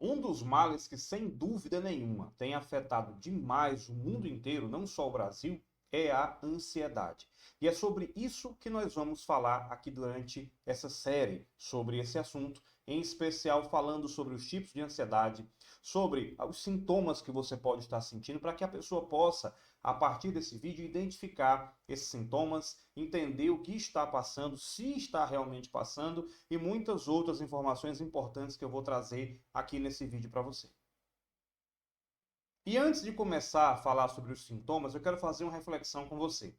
Um dos males que, sem dúvida nenhuma, tem afetado demais o mundo inteiro, não só o Brasil, é a ansiedade. E é sobre isso que nós vamos falar aqui durante essa série, sobre esse assunto, em especial falando sobre os tipos de ansiedade, sobre os sintomas que você pode estar sentindo, para que a pessoa possa, a partir desse vídeo, identificar esses sintomas, entender o que está passando, se está realmente passando e muitas outras informações importantes que eu vou trazer aqui nesse vídeo para você. E antes de começar a falar sobre os sintomas, eu quero fazer uma reflexão com você.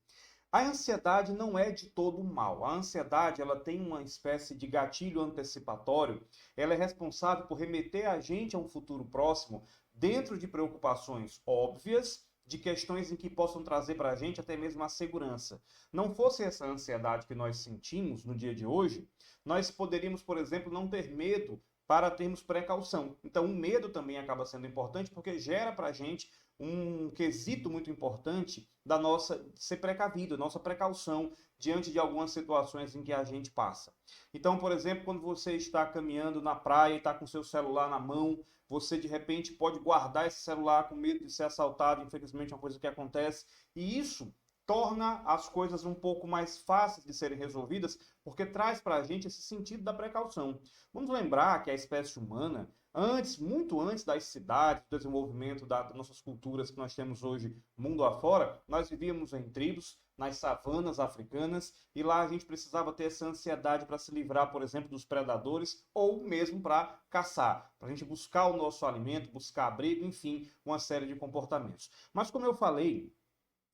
A ansiedade não é de todo mal. A ansiedade, ela tem uma espécie de gatilho antecipatório. Ela é responsável por remeter a gente a um futuro próximo, dentro de preocupações óbvias, de questões em que possam trazer para a gente até mesmo a segurança. Não fosse essa ansiedade que nós sentimos no dia de hoje, nós poderíamos, por exemplo, não ter medo para termos precaução. Então, o medo também acaba sendo importante porque gera para a gente um quesito muito importante da nossa ser precavido, nossa precaução diante de algumas situações em que a gente passa. Então, por exemplo, quando você está caminhando na praia e está com seu celular na mão, você de repente pode guardar esse celular com medo de ser assaltado, infelizmente é uma coisa que acontece, e isso torna as coisas um pouco mais fáceis de serem resolvidas, porque traz para a gente esse sentido da precaução. Vamos lembrar que a espécie humana, antes, muito antes das cidades, do desenvolvimento das nossas culturas que nós temos hoje mundo afora, nós vivíamos em tribos, nas savanas africanas, e lá a gente precisava ter essa ansiedade para se livrar, por exemplo, dos predadores, ou mesmo para caçar, para a gente buscar o nosso alimento, buscar abrigo, enfim, uma série de comportamentos. Mas como eu falei,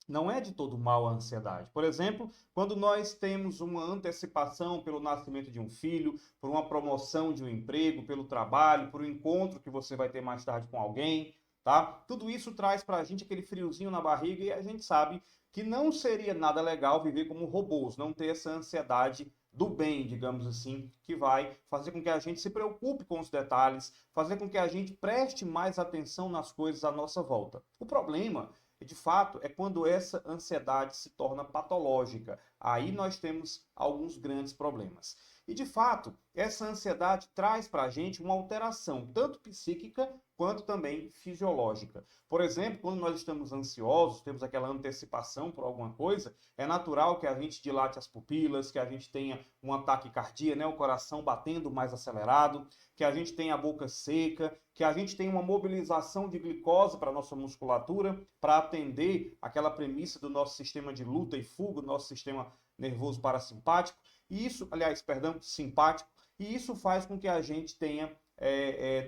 não é de todo mal a ansiedade. Por exemplo, quando nós temos uma antecipação pelo nascimento de um filho, por uma promoção de um emprego, pelo trabalho, por um encontro que você vai ter mais tarde com alguém, tá? Tudo isso traz para a gente aquele friozinho na barriga e a gente sabe que não seria nada legal viver como robôs, não ter essa ansiedade do bem, digamos assim, que vai fazer com que a gente se preocupe com os detalhes, fazer com que a gente preste mais atenção nas coisas à nossa volta. O problema de fato, é quando essa ansiedade se torna patológica. Aí nós temos alguns grandes problemas. E, de fato, essa ansiedade traz para a gente uma alteração, tanto psíquica quanto também fisiológica. Por exemplo, quando nós estamos ansiosos, temos aquela antecipação por alguma coisa, é natural que a gente dilate as pupilas, que a gente tenha um ataque cardíaco, né, o coração batendo mais acelerado, que a gente tenha a boca seca, que a gente tenha uma mobilização de glicose para a nossa musculatura, para atender aquela premissa do nosso sistema de luta e fuga, do nosso sistema nervoso parasimpático, e isso, aliás, perdão, simpático, e isso faz com que a gente tenha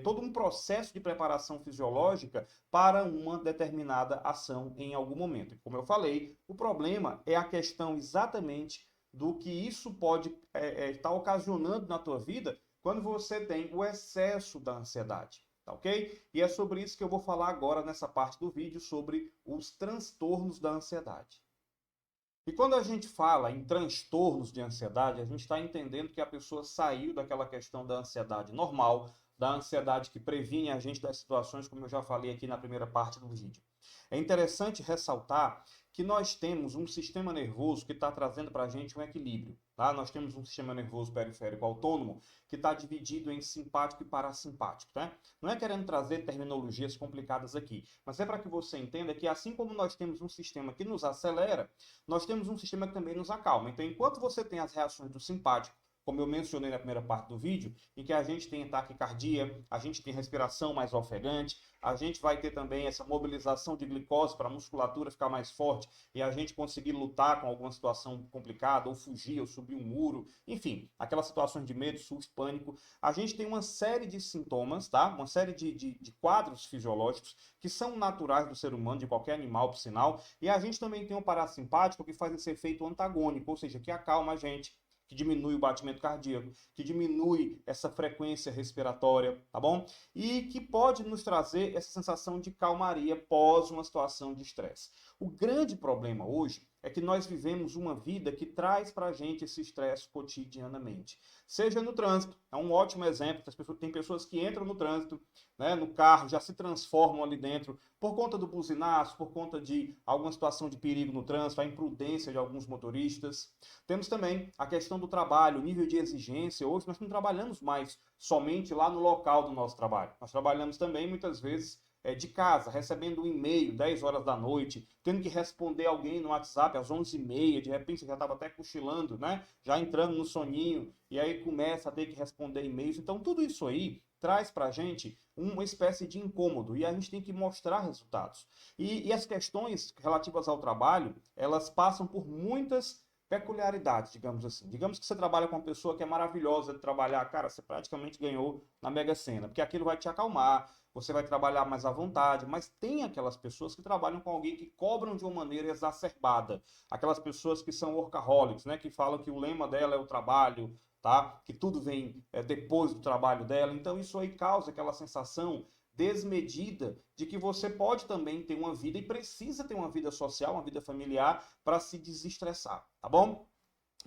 todo um processo de preparação fisiológica para uma determinada ação em algum momento. Como eu falei, o problema é a questão exatamente do que isso pode estar ocasionando na tua vida quando você tem o excesso da ansiedade. Tá ok? E é sobre isso que eu vou falar agora nessa parte do vídeo, sobre os transtornos da ansiedade. E quando a gente fala em transtornos de ansiedade, a gente está entendendo que a pessoa saiu daquela questão da ansiedade normal, da ansiedade que previne a gente das situações, como eu já falei aqui na primeira parte do vídeo. É interessante ressaltar que nós temos um sistema nervoso que está trazendo para a gente um equilíbrio. Tá? Nós temos um sistema nervoso periférico autônomo que está dividido em simpático e parasimpático. Tá? Não é querendo trazer terminologias complicadas aqui, mas é para que você entenda que assim como nós temos um sistema que nos acelera, nós temos um sistema que também nos acalma. Então, enquanto você tem as reações do simpático, como eu mencionei na primeira parte do vídeo, em que a gente tem taquicardia, a gente tem respiração mais ofegante, a gente vai ter também essa mobilização de glicose para a musculatura ficar mais forte e a gente conseguir lutar com alguma situação complicada, ou fugir, ou subir um muro, enfim, aquelas situações de medo, susto, pânico. A gente tem uma série de sintomas, tá? Uma série de quadros fisiológicos que são naturais do ser humano, de qualquer animal, por sinal, e a gente também tem um parasimpático que faz esse efeito antagônico, ou seja, que acalma a gente, que diminui o batimento cardíaco, que diminui essa frequência respiratória, tá bom? E que pode nos trazer essa sensação de calmaria pós uma situação de estresse. O grande problema hoje é que nós vivemos uma vida que traz para a gente esse estresse cotidianamente. Seja no trânsito, é um ótimo exemplo. Tem pessoas que entram no trânsito, né, no carro, já se transformam ali dentro por conta do buzinaço, por conta de alguma situação de perigo no trânsito, a imprudência de alguns motoristas. Temos também a questão do trabalho, o nível de exigência. Hoje nós não trabalhamos mais somente lá no local do nosso trabalho. Nós trabalhamos também, muitas vezes, de casa, recebendo um e-mail 10 horas da noite, tendo que responder alguém no WhatsApp às 11h30, de repente você já estava até cochilando, né? Já entrando no soninho, e aí começa a ter que responder e-mails. Então, tudo isso aí traz para a gente uma espécie de incômodo, e a gente tem que mostrar resultados. E as questões relativas ao trabalho, elas passam por muitas peculiaridades, digamos assim. Digamos que você trabalha com uma pessoa que é maravilhosa de trabalhar, cara, você praticamente ganhou na Mega Sena, porque aquilo vai te acalmar, você vai trabalhar mais à vontade, mas tem aquelas pessoas que trabalham com alguém que cobram de uma maneira exacerbada, aquelas pessoas que são workaholics, né, que falam que o lema dela é o trabalho, tá? Que tudo vem depois do trabalho dela, então isso aí causa aquela sensação desmedida de que você pode também ter uma vida e precisa ter uma vida social, uma vida familiar para se desestressar, tá bom?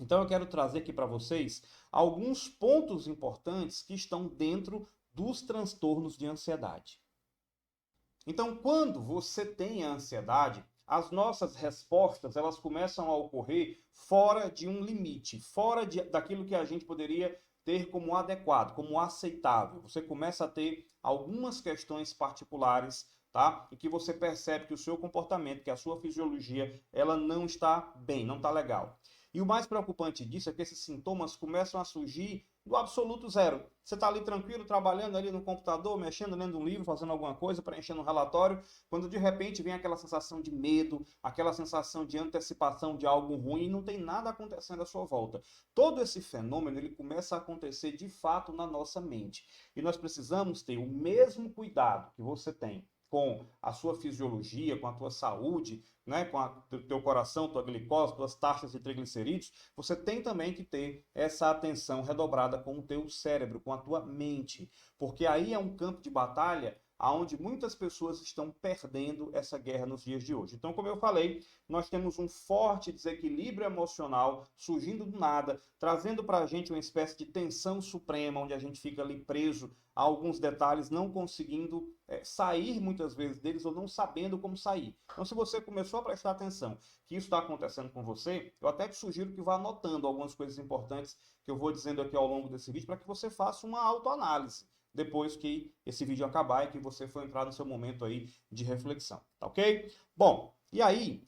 Então eu quero trazer aqui para vocês alguns pontos importantes que estão dentro dos transtornos de ansiedade. Então, quando você tem a ansiedade, as nossas respostas elas começam a ocorrer fora de um limite, daquilo que a gente poderia ter como adequado, como aceitável. Você começa a ter algumas questões particulares, tá? E que você percebe que o seu comportamento, que a sua fisiologia, ela não está bem, não está legal. E o mais preocupante disso é que esses sintomas começam a surgir do absoluto zero. Você está ali tranquilo, trabalhando ali no computador, mexendo, lendo um livro, fazendo alguma coisa, preenchendo um relatório, quando de repente vem aquela sensação de medo, aquela sensação de antecipação de algo ruim e não tem nada acontecendo à sua volta. Todo esse fenômeno ele começa a acontecer de fato na nossa mente. E nós precisamos ter o mesmo cuidado que você tem com a sua fisiologia, com a tua saúde, né, com o teu coração, tua glicose, tuas taxas de triglicerídeos, você tem também que ter essa atenção redobrada com o teu cérebro, com a tua mente, porque aí é um campo de batalha onde muitas pessoas estão perdendo essa guerra nos dias de hoje. Então, como eu falei, nós temos um forte desequilíbrio emocional surgindo do nada, trazendo para a gente uma espécie de tensão suprema, onde a gente fica ali preso a alguns detalhes, não conseguindo sair muitas vezes deles ou não sabendo como sair. Então, se você começou a prestar atenção que isso está acontecendo com você, eu até te sugiro que vá anotando algumas coisas importantes que eu vou dizendo aqui ao longo desse vídeo para que você faça uma autoanálise depois que esse vídeo acabar e que você for entrar no seu momento aí de reflexão, tá ok? Bom, e aí,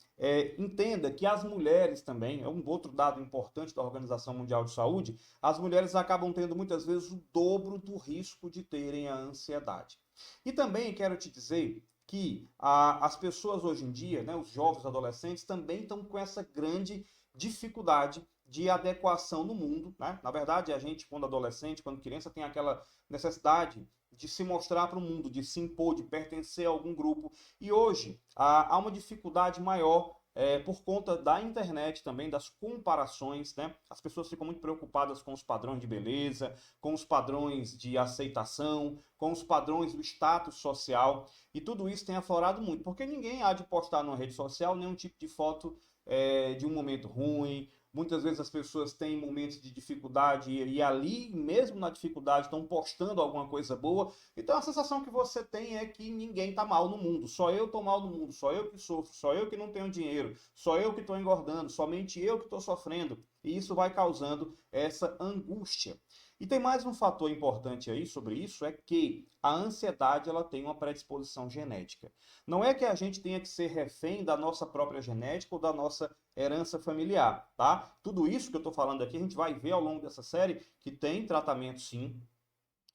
entenda que as mulheres também, é um outro dado importante da Organização Mundial de Saúde, as mulheres acabam tendo muitas vezes o dobro do risco de terem a ansiedade. E também quero te dizer que as pessoas hoje em dia, né, os jovens adolescentes, também estão com essa grande dificuldade de adequação no mundo, né? Na verdade, a gente, quando adolescente, quando criança, tem aquela necessidade de se mostrar para o mundo, de se impor, de pertencer a algum grupo. E hoje há uma dificuldade maior por conta da internet também, das comparações, né? As pessoas ficam muito preocupadas com os padrões de beleza, com os padrões de aceitação, com os padrões do status social, e tudo isso tem aflorado muito, porque ninguém há de postar numa rede social nenhum tipo de foto de um momento ruim. Muitas vezes as pessoas têm momentos de dificuldade e ali, mesmo na dificuldade, estão postando alguma coisa boa. Então a sensação que você tem é que ninguém está mal no mundo. Só eu estou mal no mundo, só eu que sofro, só eu que não tenho dinheiro, só eu que estou engordando, somente eu que estou sofrendo. E isso vai causando essa angústia. E tem mais um fator importante aí sobre isso, é que a ansiedade ela tem uma predisposição genética. Não é que a gente tenha que ser refém da nossa própria genética ou da nossa herança familiar, tá? Tudo isso que eu estou falando aqui, a gente vai ver ao longo dessa série que tem tratamento sim,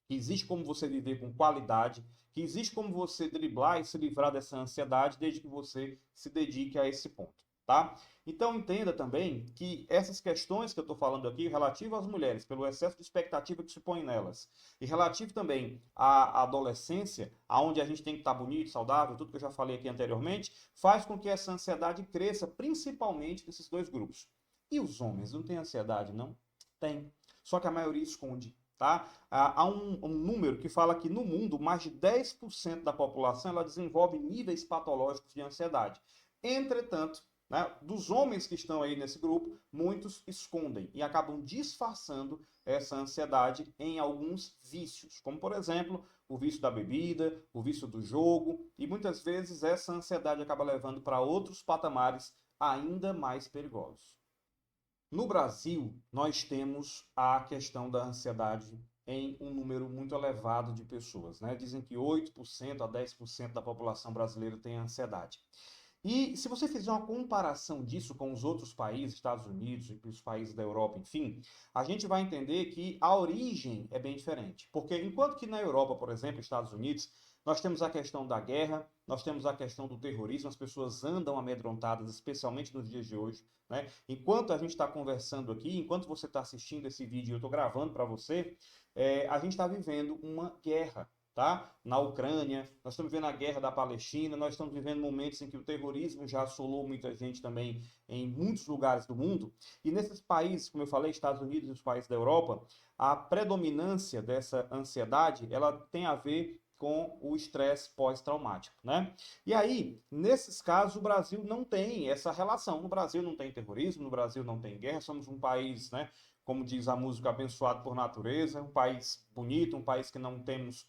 que existe como você viver com qualidade, que existe como você driblar e se livrar dessa ansiedade desde que você se dedique a esse ponto, tá? Então entenda também que essas questões que eu estou falando aqui, relativas às mulheres, pelo excesso de expectativa que se põe nelas, e relativo também à adolescência, aonde a gente tem que estar bonito, saudável, tudo que eu já falei aqui anteriormente, faz com que essa ansiedade cresça, principalmente nesses dois grupos. E os homens, não têm ansiedade, não? Tem. Só que a maioria esconde. Tá? Há um número que fala que no mundo mais de 10% da população ela desenvolve níveis patológicos de ansiedade. Entretanto, né, dos homens que estão aí nesse grupo, muitos escondem e acabam disfarçando essa ansiedade em alguns vícios, como por exemplo, o vício da bebida, o vício do jogo, e muitas vezes essa ansiedade acaba levando para outros patamares ainda mais perigosos. No Brasil, nós temos a questão da ansiedade em um número muito elevado de pessoas, né? Dizem que 8% a 10% da população brasileira tem ansiedade. E se você fizer uma comparação disso com os outros países, Estados Unidos e os países da Europa, enfim, a gente vai entender que a origem é bem diferente. Porque enquanto que na Europa, por exemplo, Estados Unidos, nós temos a questão da guerra, nós temos a questão do terrorismo, as pessoas andam amedrontadas, especialmente nos dias de hoje, né? Enquanto a gente está conversando aqui, enquanto você está assistindo esse vídeo e eu estou gravando para você, a gente está vivendo uma guerra. Tá? Na Ucrânia, nós estamos vivendo a guerra da Palestina, nós estamos vivendo momentos em que o terrorismo já assolou muita gente também em muitos lugares do mundo. E nesses países, como eu falei, Estados Unidos e os países da Europa, a predominância dessa ansiedade, ela tem a ver com o estresse pós-traumático, né? E aí, nesses casos, o Brasil não tem essa relação. No Brasil não tem terrorismo, no Brasil não tem guerra, somos um país, né, como diz a música, abençoado por natureza, um país bonito, um país que não temos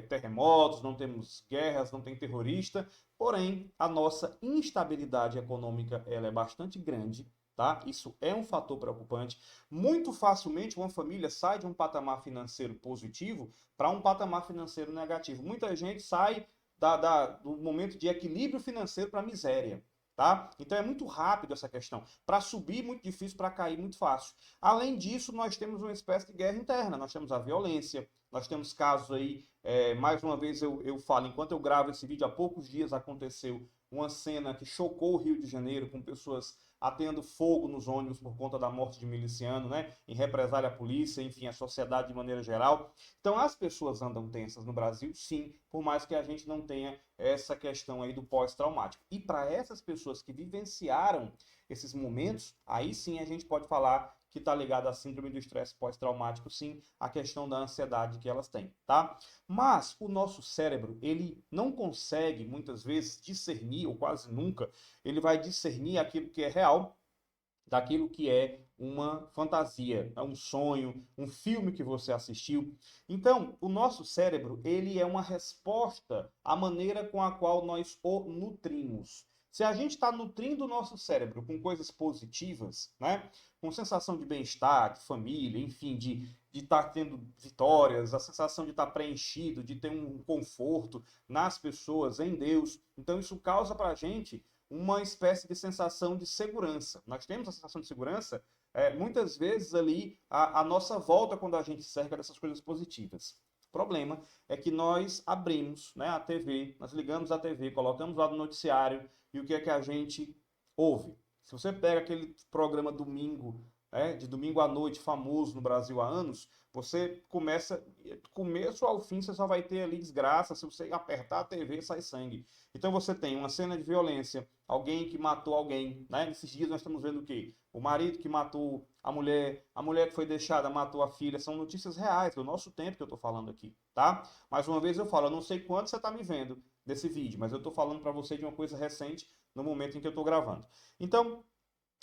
terremotos, não temos guerras, não tem terrorista, porém a nossa instabilidade econômica ela é bastante grande, tá? Isso é um fator preocupante. Muito facilmente uma família sai de um patamar financeiro positivo para um patamar financeiro negativo. Muita gente sai do momento de equilíbrio financeiro para miséria. Tá? Então é muito rápido essa questão. Para subir, muito difícil, para cair, muito fácil. Além disso, nós temos uma espécie de guerra interna. Nós temos a violência, nós temos casos aí, mais uma vez eu falo, enquanto eu gravo esse vídeo, há poucos dias aconteceu uma cena que chocou o Rio de Janeiro, com pessoas atendo fogo nos ônibus por conta da morte de miliciano, né? Em represália à polícia, enfim, a sociedade de maneira geral. Então as pessoas andam tensas no Brasil, sim, por mais que a gente não tenha essa questão aí do pós-traumático. E para essas pessoas que vivenciaram esses momentos, aí sim a gente pode falar que está ligado à síndrome do estresse pós-traumático, sim, a questão da ansiedade que elas têm, tá? Mas o nosso cérebro, ele não consegue, muitas vezes, discernir, ou quase nunca, ele vai discernir aquilo que é real daquilo que é uma fantasia, um sonho, um filme que você assistiu. Então, o nosso cérebro, ele é uma resposta à maneira com a qual nós o nutrimos. Se a gente está nutrindo o nosso cérebro com coisas positivas, né? Com sensação de bem-estar, de família, enfim, de estar tendo vitórias, a sensação de estar preenchido, de ter um conforto nas pessoas, em Deus. Então, isso causa para a gente uma espécie de sensação de segurança. Nós temos a sensação de segurança, muitas vezes, ali, à nossa volta, quando a gente cerca dessas coisas positivas. O problema é que nós abrimos, né, a TV, nós ligamos a TV, colocamos lá no noticiário, e o que é que a gente ouve? Se você pega aquele programa Domingo, de domingo à noite, famoso no Brasil há anos, você começa, do começo ao fim, você só vai ter ali desgraça, se você apertar a TV, sai sangue. Então você tem uma cena de violência, alguém que matou alguém, né? Nesses dias nós estamos vendo o quê? O marido que matou a mulher que foi deixada matou a filha, são notícias reais do nosso tempo que eu estou falando aqui, tá? Mais uma vez eu falo, eu não sei quanto você está me vendo desse vídeo, mas eu estou falando para você de uma coisa recente no momento em que eu estou gravando. Então,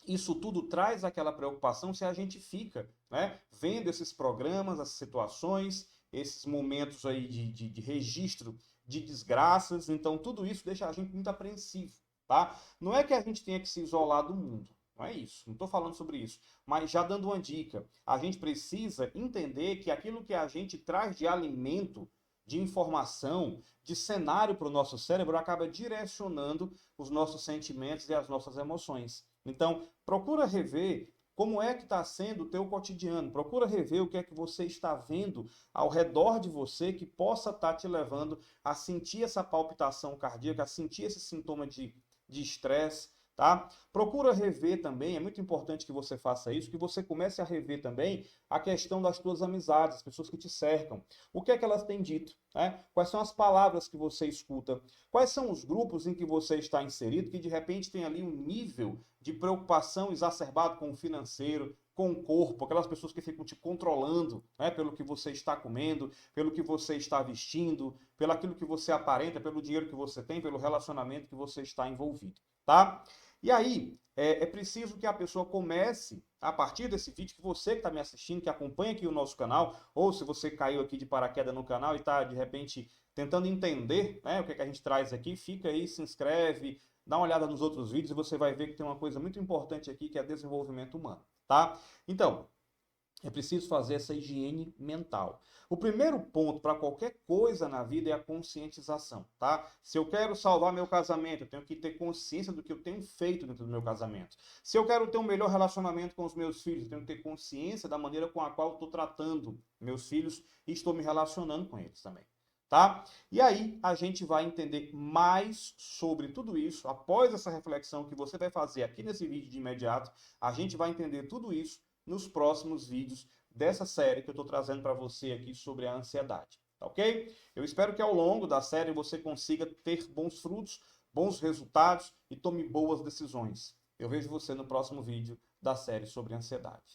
isso tudo traz aquela preocupação se a gente fica, né, vendo esses programas, as situações, esses momentos aí de registro de desgraças. Então, tudo isso deixa a gente muito apreensivo, tá? Não é que a gente tenha que se isolar do mundo, não é isso, não estou falando sobre isso. Mas já dando uma dica, a gente precisa entender que aquilo que a gente traz de alimento, de informação, de cenário para o nosso cérebro, acaba direcionando os nossos sentimentos e as nossas emoções. Então, procura rever como é que está sendo o teu cotidiano. Procura rever o que é que você está vendo ao redor de você que possa estar te levando a sentir essa palpitação cardíaca, a sentir esse sintoma de estresse, tá? Procura rever também, é muito importante que você faça isso, que você comece a rever também a questão das tuas amizades, as pessoas que te cercam. O que é que elas têm dito, né? Quais são as palavras que você escuta? Quais são os grupos em que você está inserido que de repente tem ali um nível de preocupação exacerbado com o financeiro, com o corpo, aquelas pessoas que ficam te controlando, né, pelo que você está comendo, pelo que você está vestindo, pelo aquilo que você aparenta, pelo dinheiro que você tem, pelo relacionamento que você está envolvido, tá? E aí, é preciso que a pessoa comece, a partir desse vídeo, que você que está me assistindo, que acompanha aqui o nosso canal, ou se você caiu aqui de paraquedas no canal e está, de repente, tentando entender, né, o que a gente traz aqui, fica aí, se inscreve, dá uma olhada nos outros vídeos e você vai ver que tem uma coisa muito importante aqui, que é desenvolvimento humano, tá? Então, é preciso fazer essa higiene mental. O primeiro ponto para qualquer coisa na vida é a conscientização, tá? Se eu quero salvar meu casamento, eu tenho que ter consciência do que eu tenho feito dentro do meu casamento. Se eu quero ter um melhor relacionamento com os meus filhos, eu tenho que ter consciência da maneira com a qual eu estou tratando meus filhos e estou me relacionando com eles também. Tá? E aí a gente vai entender mais sobre tudo isso. Após essa reflexão que você vai fazer aqui nesse vídeo de imediato, a gente vai entender tudo isso nos próximos vídeos dessa série que eu estou trazendo para você aqui sobre a ansiedade, tá ok? Eu espero que ao longo da série você consiga ter bons frutos, bons resultados e tome boas decisões. Eu vejo você no próximo vídeo da série sobre ansiedade.